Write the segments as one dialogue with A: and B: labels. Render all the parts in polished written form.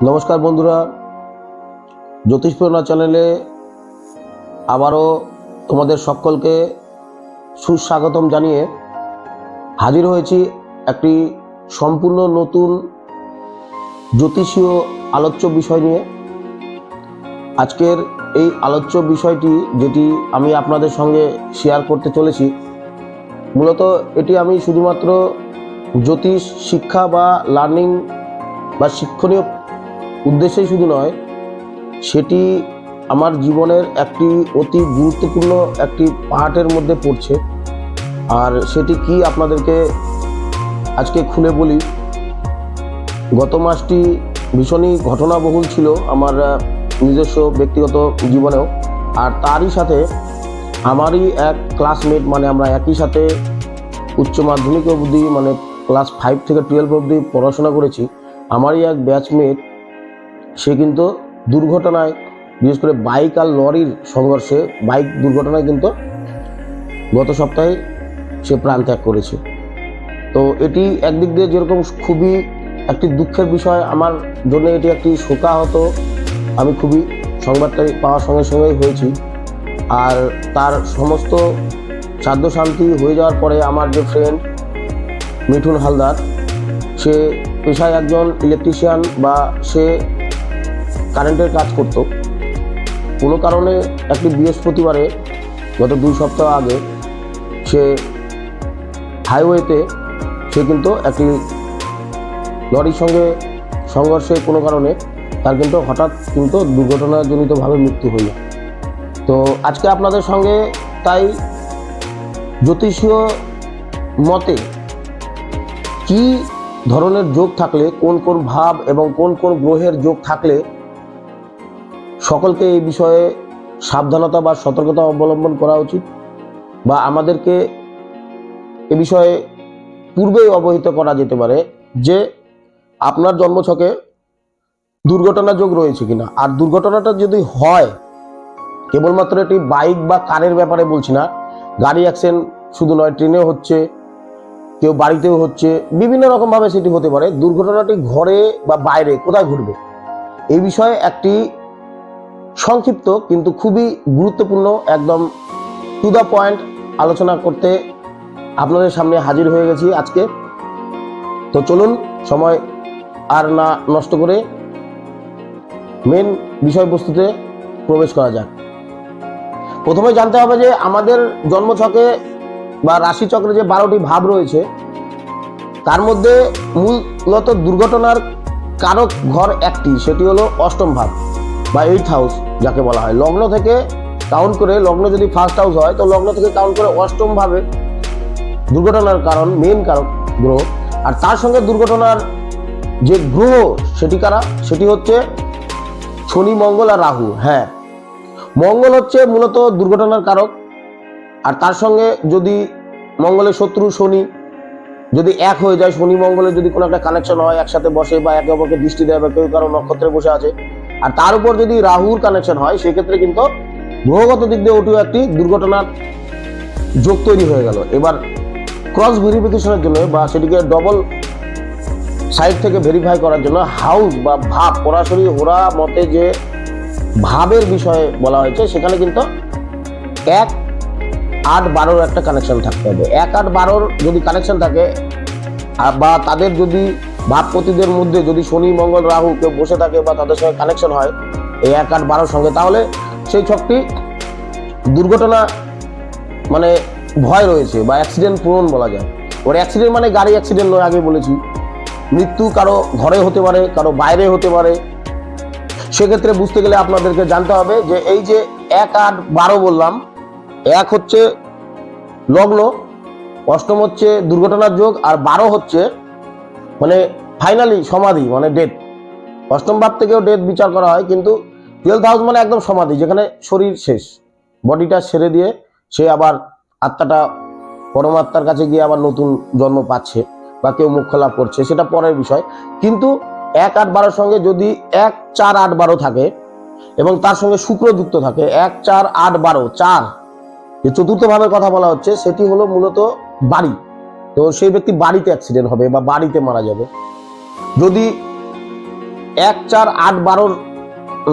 A: নমস্কার বন্ধুরা, জ্যোতিষ প্রেরণা চ্যানেলে আবারও তোমাদের সকলকে সুস্বাগতম জানিয়ে হাজির হয়েছি একটি সম্পূর্ণ নতুন জ্যোতিষীয় আলোচ্য বিষয় নিয়ে। আজকের এই আলোচ্য বিষয়টি যেটি আমি আপনাদের সঙ্গে শেয়ার করতে চলেছি, মূলত এটি আমি শুধুমাত্র জ্যোতিষ শিক্ষা বা লার্নিং বা শিক্ষণীয় উদ্দেশ্যেই শুধু নয়, সেটি আমার জীবনের একটি অতি গুরুত্বপূর্ণ একটি পার্টের মধ্যে পড়ছে। আর সেটি কি আপনাদেরকে আজকে খুলে বলি। গত মাসটি ভীষণই ঘটনাবহুল ছিল আমার নিজস্ব ব্যক্তিগত জীবনেও, আর তারই সাথে আমারই এক ক্লাসমেট, মানে আমরা একই সাথে উচ্চ মাধ্যমিক অবধি, মানে ক্লাস 5 থেকে 12 অবধি পড়াশোনা করেছি। আমারই এক ব্যাচমেট, সে কিন্তু দুর্ঘটনায়, বিশেষ করে বাইক আর লরির সংঘর্ষে, বাইক দুর্ঘটনায় কিন্তু গত সপ্তাহে সে প্রাণ ত্যাগ করেছে। তো এটি একদিক দিয়ে যেরকম খুবই একটি দুঃখের বিষয়, আমার জন্য এটি একটি শোকাহত। আমি খুবই সংবাদটা পাওয়ার সঙ্গে সঙ্গেই হয়েছি। আর তার সমস্ত সাধ্য শান্তি হয়ে যাওয়ার পরে আমার যে ফ্রেন্ড মিঠুন হালদার, সে পেশায় একজন ইলেকট্রিশিয়ান বা সে কারেন্টের কাজ করত। কোনো কারণে একটি বৃহস্পতিবারে গত 2 সপ্তাহ আগে সে হাইওয়েতে সে কিন্তু একটি লরির সঙ্গে সংঘর্ষে কোনো কারণে তার কিন্তু হঠাৎ কিন্তু দুর্ঘটনাজনিতভাবে মৃত্যু হয়ে যায়। তো আজকে আপনাদের সঙ্গে তাই জ্যোতিষীয় মতে কি ধরনের যোগ থাকলে, কোন কোন ভাব এবং কোন কোন গ্রহের যোগ থাকলে সকলকে এই বিষয়ে সাবধানতা বা সতর্কতা অবলম্বন করা উচিত, বা আমাদেরকে এ বিষয়ে পূর্বেই অবহিত করা যেতে পারে যে আপনার জন্মছকে দুর্ঘটনা যোগ রয়েছে কিনা। আর দুর্ঘটনাটা যদি হয়, কেবলমাত্র এটি বাইক বা কারের ব্যাপারে বলছি না, গাড়ি অ্যাক্সিডেন্ট শুধু নয়, ট্রেনেও হচ্ছে, কেউ বাড়িতেও হচ্ছে, বিভিন্ন রকমভাবে সেটি হতে পারে। দুর্ঘটনাটি ঘরে বা বাইরে কোথায় ঘটবে, এই বিষয়ে একটি সংক্ষিপ্ত কিন্তু খুবই গুরুত্বপূর্ণ, একদম টু দ্য পয়েন্ট আলোচনা করতে আপনাদের সামনে হাজির হয়ে গেছি আজকে। তো চলুন, সময় আর না নষ্ট করে মেন বিষয়বস্তুতে প্রবেশ করা যাক। প্রথমে জানতে হবে যে আমাদের জন্মছকে বা রাশিচক্রে যে 12টি ভাব রয়েছে, তার মধ্যে মূলত দুর্ঘটনার কারক ঘর একটি, সেটি হলো অষ্টম ভাব বা 8th হাউস যাকে বলা হয়। লগ্ন থেকে কাউন্ট করে, লগ্ন যদি ফার্স্ট হাউস হয় তো লগ্ন থেকে কাউন্ট করে অষ্টম ভাবে দুর্ঘটনার কারণ, মেন কারক গ্রহ। আর তার সঙ্গে দুর্ঘটনার যে গ্রহ সেটি কারা, সেটি হচ্ছে শনি, মঙ্গল আর রাহু। হ্যাঁ, মঙ্গল হচ্ছে মূলত দুর্ঘটনার কারক। আর তার সঙ্গে যদি মঙ্গলের শত্রু শনি যদি এক হয়ে যায়, শনি মঙ্গলের যদি কোনো একটা কানেকশন হয়, একসাথে বসে বা একে অপরকে দৃষ্টি দেয়, বা কেউ কারো নক্ষত্রে বসে আছে, আর তার উপর যদি রাহুর কানেকশন হয়, সেক্ষেত্রে কিন্তু গ্রহগত দিক দিয়ে ওটিও একটি দুর্ঘটনার যোগ তৈরি হয়ে গেল। এবার ক্রস ভেরিফিকেশনের জন্য বা সেটিকে ডবল সাইড থেকে ভেরিফাই করার জন্য হাউস বা ভাব, সরাসরি ওরা মতে যে ভাবের বিষয়ে বলা হয়েছে, সেখানে কিন্তু 1, 8, 12 একটা কানেকশন থাকতে হবে। 1, 8, 12 যদি কানেকশন থাকে, বা তাদের যদি ভাবপতিদের মধ্যে যদি শনি, মঙ্গল, রাহু কেউ বসে থাকে বা তাদের সঙ্গে কানেকশন হয় এই 1, 8, 12 সঙ্গে, তাহলে সেই ছকটি দুর্ঘটনা মানে ভয় রয়েছে বা অ্যাক্সিডেন্ট প্রবণ বলা যায়। ওর অ্যাক্সিডেন্ট মানে গাড়ি অ্যাক্সিডেন্ট নয়, আগে বলেছি। মৃত্যু কারো ঘরে হতে পারে, কারো বাইরে হতে পারে। সেক্ষেত্রে বুঝতে গেলে আপনাদেরকে জানতে হবে যে এই যে 1, 8, 12 বললাম, 1 হচ্ছে লগ্ন, অষ্টম হচ্ছে দুর্ঘটনার যোগ, আর 12 হচ্ছে মানে ফাইনালি সমাধি, মানে ডেথ। অষ্টম ভাব থেকেও ডেথ বিচার করা হয়, কিন্তু 12th হাউস মানে একদম সমাধি, যেখানে শরীর শেষ, বডিটা ছেড়ে দিয়ে সে আবার আত্মাটা পরমাত্মার কাছে গিয়ে আবার নতুন জন্ম পাচ্ছে বা কেউ মোক্ষ লাভ করছে, সেটা পরের বিষয়। কিন্তু 1, 8, 12 সঙ্গে যদি 1, 4, 8, 12 থাকে এবং তার সঙ্গে শুক্র যুক্ত থাকে, 1, 4, 8, 12, 4, যে চতুর্থ ভাবের কথা বলা হচ্ছে, সেটি হলো মূলত বাড়ি। তো সেই ব্যক্তি বাড়িতে অ্যাক্সিডেন্ট হবে বা বাড়িতে মারা যাবে। যদি 1, 4, 8, 12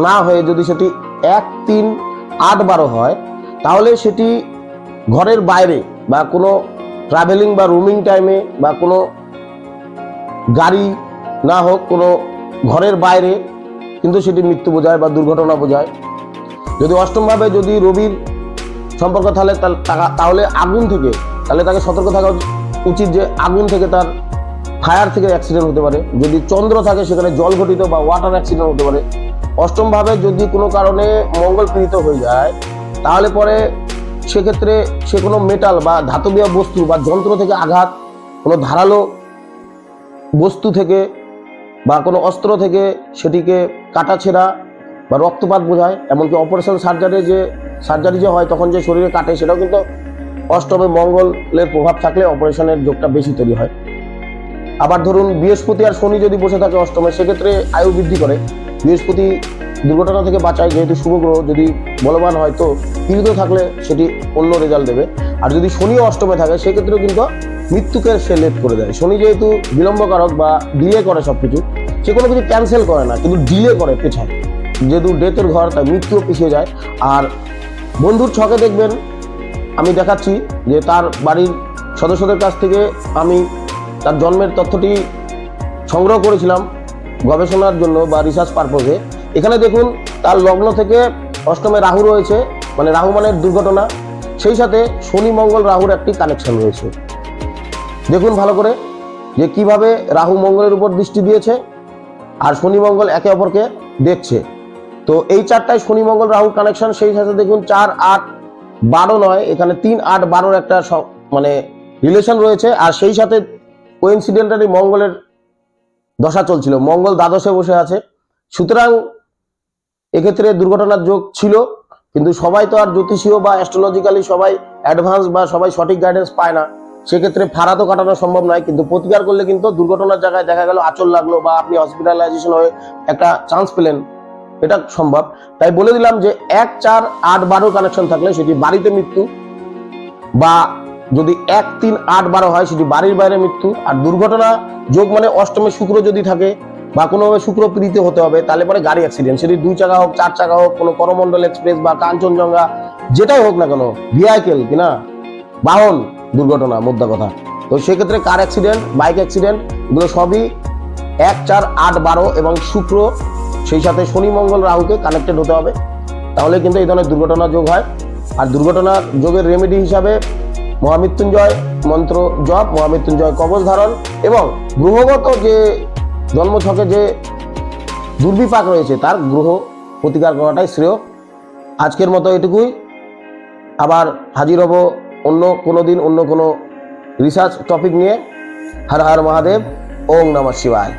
A: না হয়ে যদি সেটি 1, 3, 8, 12 হয়, তাহলে সেটি ঘরের বাইরে বা কোনো ট্রাভেলিং বা রুমিং টাইমে বা কোনো গাড়ি না হোক, কোনো ঘরের বাইরে কিন্তু সেটি মৃত্যু বোঝায় বা দুর্ঘটনা বোঝায়। যদি অষ্টমভাবে যদি রবির সম্পর্ক তাহলে আগুন থেকে, তাহলে তাকে সতর্ক থাকা উচিত যে আগুন থেকে, তার ফায়ার থেকে অ্যাক্সিডেন্ট হতে পারে। যদি চন্দ্র থাকে সেখানে জল ঘটিত বা ওয়াটার অ্যাক্সিডেন্ট হতে পারে। অষ্টমভাবে যদি কোনো কারণে মঙ্গল পীড়িত হয়ে যায়, তাহলে পরে সেক্ষেত্রে সে কোনো মেটাল বা ধাতবীয় বস্তু বা যন্ত্র থেকে আঘাত, কোনো ধারালো বস্তু থেকে বা কোনো অস্ত্র থেকে সেটিকে কাটা ছেঁড়া বা রক্তপাত বোঝায়। এমনকি অপারেশন সার্জারি যে হয় তখন যে শরীরে কাটে, সেটাও কিন্তু অষ্টমে মঙ্গলের প্রভাব থাকলে অপারেশনের যোগটা বেশি তৈরি হয়। আবার ধরুন বৃহস্পতি আর শনি যদি বসে থাকে অষ্টমে, সেক্ষেত্রে আয়ু বৃদ্ধি করে। বৃহস্পতি দুর্ঘটনা থেকে বাঁচায়, যেহেতু শুভ গ্রহ, যদি বলবান হয় তো পীড়িত থাকলে সেটি অন্য রেজাল্ট দেবে। আর যদি শনিও অষ্টমে থাকে সেক্ষেত্রেও কিন্তু মৃত্যুকে সে লেট করে দেয়। শনি যেহেতু বিলম্বকারক বা ডিলে করে সবকিছু, সে কোনো কিছু ক্যান্সেল করে না, কিন্তু ডিলে করে, পেছায়। যেহেতু ডেথের ঘর, তাই মৃত্যুও পিছিয়ে যায়। আর বন্ধুর ছকে দেখবেন, আমি দেখাচ্ছি যে তার বাড়ির সদস্যদের কাছ থেকে আমি তার জন্মের তথ্যটি সংগ্রহ করেছিলাম গবেষণার জন্য বা রিসার্চ পারপোজে। এখানে দেখুন তার লগ্ন থেকে অষ্টমে রাহু রয়েছে, মানে রাহু মানে দুর্ঘটনা, সেই সাথে শনি মঙ্গল রাহুর একটি কানেকশন রয়েছে। দেখুন ভালো করে যে কিভাবে রাহু মঙ্গলের উপর দৃষ্টি দিয়েছে আর শনি মঙ্গল একে অপরকে দেখছে। তো এই চারটায় শনি মঙ্গল রাহুর কানেকশন। সেই সাথে দেখুন 4, 8, 12 নয়, এখানে 3, 8, 12 একটা মানে রিলেশন রয়েছে। আর সেই সাথে কোইন্সিডেন্টালি মঙ্গলের দশা চলছিল, মঙ্গল দ্বাদশে বসে আছে। সুতরাং এক্ষেত্রে দুর্ঘটনার যোগ ছিল। কিন্তু সবাই তো আর জ্যোতিষীয় বা অ্যাস্ট্রোলজিক্যালি সবাই অ্যাডভান্স বা সবাই সঠিক গাইডেন্স পায় না, সেক্ষেত্রে ফাড়া তো কাটানো সম্ভব নয়। কিন্তু প্রতিকার করলে কিন্তু দুর্ঘটনার জায়গায় দেখা গেল আঁচল লাগলো বা আপনি হসপিটালাইজেশন হয়ে একটা চান্স পেলেন, এটা সম্ভব। তাই বলে দিলাম যে 1, 4, 8, 12 কানেকশন থাকলে সেটি বাড়িতে মৃত্যু, বা যদি 1, 3, 8, 12 হয় সেটি বাড়ির বাইরে মৃত্যু। আর দুর্ঘটনা যোগ মানে অষ্টমে শুক্র যদি থাকে বা কোনোভাবে শুক্র পীড়িত হতে হবে, তাহলে পরে গাড়ি অ্যাক্সিডেন্ট, সেটি 2 চাকা হোক, 4 চাকা হোক, কোনো করমণ্ডল এক্সপ্রেস বা কাঞ্চনজঙ্ঘা যেটাই হোক না কেন, ভেহিকেল কিনা বাহন দুর্ঘটনা, মোদ্দা কথা। তো সেক্ষেত্রে কার অ্যাক্সিডেন্ট, বাইক অ্যাক্সিডেন্ট, এগুলো সবই 1, 4, 8, 12 এবং শুক্র, সেই সাথে শনি মঙ্গল রাহুকে কানেক্টেড হতে হবে, তাহলে কিন্তু এই ধরনের দুর্ঘটনা যোগ হয়। আর দুর্ঘটনার যোগের রেমেডি হিসাবে মহামৃত্যুঞ্জয় মন্ত্র জপ, মহামৃত্যুঞ্জয় কবচ ধারণ এবং গ্রহগত যে জন্মছকে যে দুর্বিপাক রয়েছে তার গ্রহ প্রতিকার করাটাই শ্রেয়। আজকের মতো এটুকুই। আবার হাজির হব অন্য কোনো দিন অন্য কোনো রিসার্চ টপিক নিয়ে। হর হর মহাদেব, ওম নমঃ শিবায়।